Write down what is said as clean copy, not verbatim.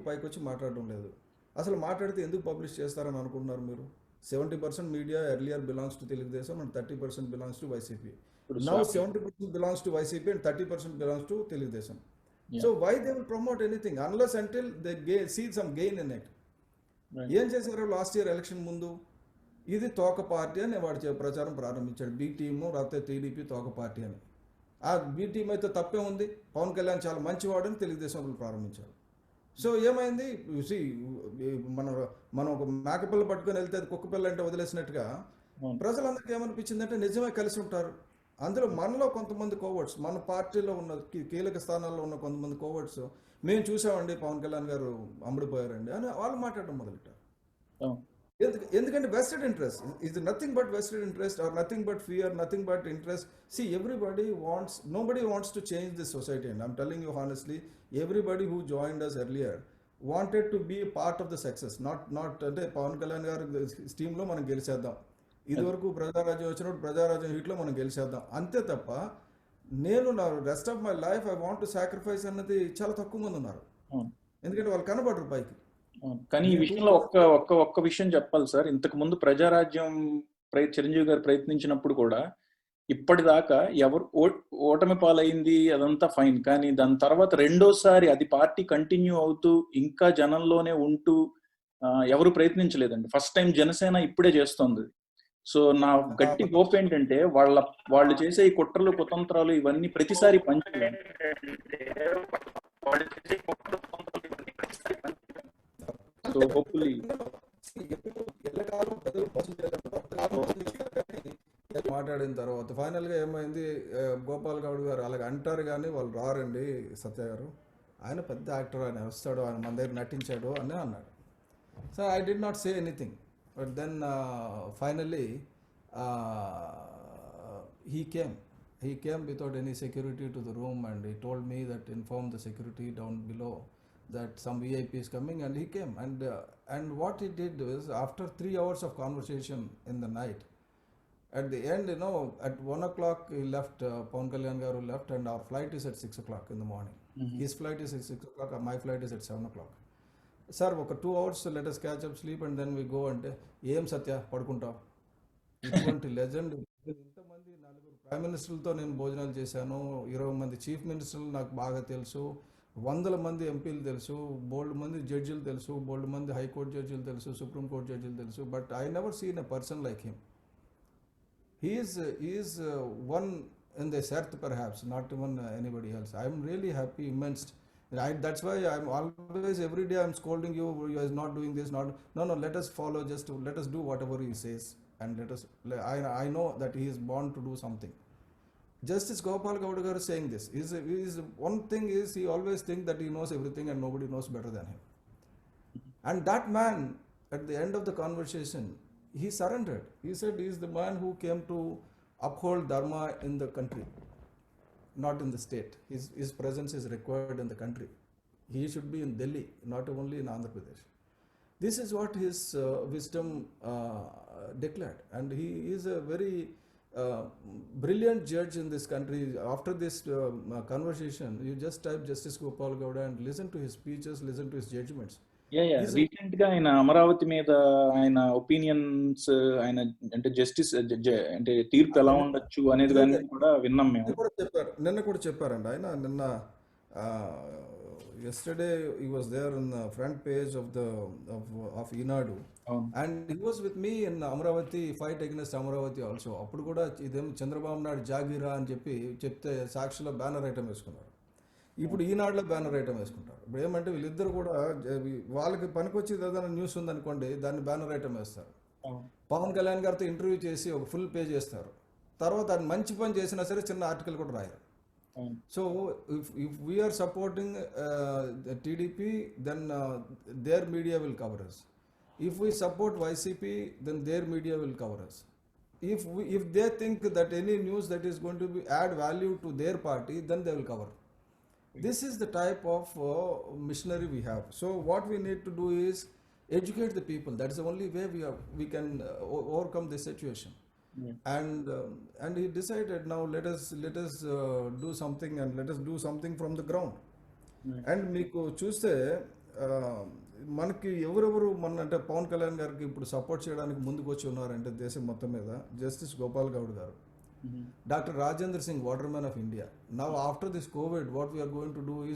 పైకి వచ్చి మాట్లాడడం లేదు. అసలు మాట్లాడితే ఎందుకు పబ్లిష్ చేస్తారని అనుకుంటున్నారు మీరు? 70% media earlier belongs to Telugu Desam and 30% belongs to YCP. ఇప్పుడు Now Swamy 70% belongs to YCP and 30% belongs to Telugudesam. Yeah. So why they will promote anything unless until they see some gain in it? Right. ఏం చేశారు last year election ముందు? ఇది తోక party అని వాడు ప్రచారం ప్రారంభించాడు. బి టీము లేకపోతే టీడీపీ తోక పార్టీ అని. ఆ బి టీం అయితే తప్పే ఉంది, పవన్ కళ్యాణ్ చాలా మంచివాడు అని తెలుగుదేశం వాళ్ళు ప్రారంభించారు. సో ఏమైంది? సి మనం ఒక మేకపిల్ల పట్టుకొని వెళ్తే అది కుక్క పిల్ల అంటే వదిలేసినట్టుగా ప్రజలందరికీ ఏమనిపించిందంటే నిజమే కలిసి ఉంటారు. అందులో మనలో కొంతమంది కోవర్ట్స్, మన పార్టీలో ఉన్న కీలక స్థానాల్లో ఉన్న కొంతమంది కోవర్ట్స్, మేము చూసామండి పవన్ కళ్యాణ్ గారు అమ్ముడిపోయారండి అని వాళ్ళు మాట్లాడడం మొదలెట్టారు. ఎందుకంటే వెస్టెడ్ ఇంట్రెస్ట్ ఇది nothing but vested interest or nothing but fear, nothing but interest. See everybody wants, nobody wants to change this society and I'm telling you honestly, everybody who joined us earlier wanted to be part of the success. Not అంటే పవన్ కళ్యాణ్ గారు స్టీమ్లో మనం గెలిచేద్దాం, ఇదివరకు ప్రజారాజ్యం వచ్చినప్పుడు ప్రజారాజ్యం హీట్లో మనం గెలిచేద్దాం అంతే తప్ప, నేను నా rest of my life I want to sacrifice అన్నది చాలా తక్కువ మంది ఉన్నారు. ఎందుకంటే వాళ్ళు కనబడరు పైకి. కానీ ఈ విషయంలో ఒక్క విషయం చెప్పాలి సార్. ఇంతకు ముందు ప్రజారాజ్యం చిరంజీవి గారు ప్రయత్నించినప్పుడు కూడా ఇప్పటిదాకా ఎవరు ఓటమి పాలైంది అదంతా ఫైన్, కానీ దాని తర్వాత రెండోసారి అది పార్టీ కంటిన్యూ అవుతూ ఇంకా జనంలోనే ఉంటూ ఎవరు ప్రయత్నించలేదండి. ఫస్ట్ టైం జనసేన ఇప్పుడే చేస్తోంది. సో నా గట్టి హోప్ ఏంటంటే వాళ్ళు చేసే ఈ కుట్రలు కుతంత్రాలు ఇవన్నీ ప్రతిసారి మాట్లాడిన తర్వాత ఫైనల్గా ఏమైంది, గోపాల్ గౌడ్ గారు అలాగ అంటారు కానీ వాళ్ళు రారండి. సత్య గారు ఆయన పెద్ద యాక్టర్, ఆయన వస్తాడు, ఆయన మన దగ్గర నటించాడు అని అన్నాడు. So I did not say anything. But then finally he came without any security to the room, and he told me that inform the security down below that some VIP is coming, and he came. And what he did was, after 3 hours of conversation in the night, at the end, at 1 o'clock he left, Pawan Kalyan garu left, and our flight is at 6 o'clock in the morning. Mm-hmm. His flight is at 6 o'clock, my flight is at 7 o'clock. Sir ఒక 2 hours let us catch up, sleep and then we go అంటే, ఏం సత్య పడుకుంటావు? ఇటువంటి legend. ఇంతమంది 4 prime మినిస్టర్లతో నేను భోజనాలు చేశాను, 20 మంది chief మినిస్టర్లు నాకు బాగా తెలుసు, 100 మంది ఎంపీలు తెలుసు, బోల్డ్ మంది జడ్జిలు తెలుసు, బోల్డ్ మంది హైకోర్టు జడ్జిలు తెలుసు, సుప్రీంకోర్టు జడ్జిలు తెలుసు. But I never seen a person like him. He is one in this earth perhaps, not even anybody else. I am really happy, immense. That's why I'm always, every day I'm scolding you, you are not doing this, no, let us follow, let us do whatever he says, and I know that he is born to do something. Justice Gopal Gowda garu saying this is one thing is, he always think that he knows everything and nobody knows better than him. And that man, at the end of the conversation, he surrendered. He said he is the man who came to uphold dharma in the country, not in the state. His presence is required in the country. He should be in Delhi, not only in Andhra Pradesh. This is what his wisdom declared, and he is a very brilliant judge in this country. After this conversation, you just type Justice Gopal Gowda and listen to his speeches, listen to his judgments. Recent గా ఆయన అమరావతి మీద ఆయన opinions, ఆయన అంటే justice అంటే తీర్పు ఎలా ఉండొచ్చు అనేది దాన్ని కూడా విన్నాం మేము. నిన్న కూడా చెప్పారండి ఆయన. నిన్న yesterday he was there in the front page of Inadu, and he was with me in Amravati fight against Amravati also. అప్పుడు కూడా ఇదేం చంద్రబాబు నాయుడు జాగీరా అని చెప్తే సాక్షిలో బ్యానర్ ఐటమ్ వేసుకున్నారు. ఇప్పుడు ఈనాడులో బ్యానర్ ఐటమ్ వేసుకుంటారు. ఇప్పుడు ఏమంటే వీళ్ళిద్దరు కూడా వాళ్ళకి పనికొచ్చేది ఏదైనా న్యూస్ ఉందనుకోండి, దాన్ని బ్యానర్ ఐటమ్ వేస్తారు. పవన్ కళ్యాణ్ గారితో ఇంటర్వ్యూ చేసి ఒక ఫుల్ పేజ్ చేస్తారు. తర్వాత అది మంచి పని చేసినా సరే చిన్న ఆర్టికల్ కూడా రాయరు. So if we are supporting TDP, then their media will cover us. If we support YCP, then their media will cover us. If they think that any news that is going to add value to their party, then they will cover. This is the type of missionary we have. So what we need to do is educate the people. That's the only way we can overcome this situation. And he decided, now let us do something, and let us do something from the ground. And మీకు చూస్తే మనకి ఎవరెవరు మన అంటే పవన్ కళ్యాణ్ గారికి ఇప్పుడు support చేయడానికి ముందుకు వచ్చి ఉన్నారంటే దేశం మొత్తం మీద justice Gopal Gowda garu, doctor Rajendra Singh waterman of India. Now after this covid what we're going to do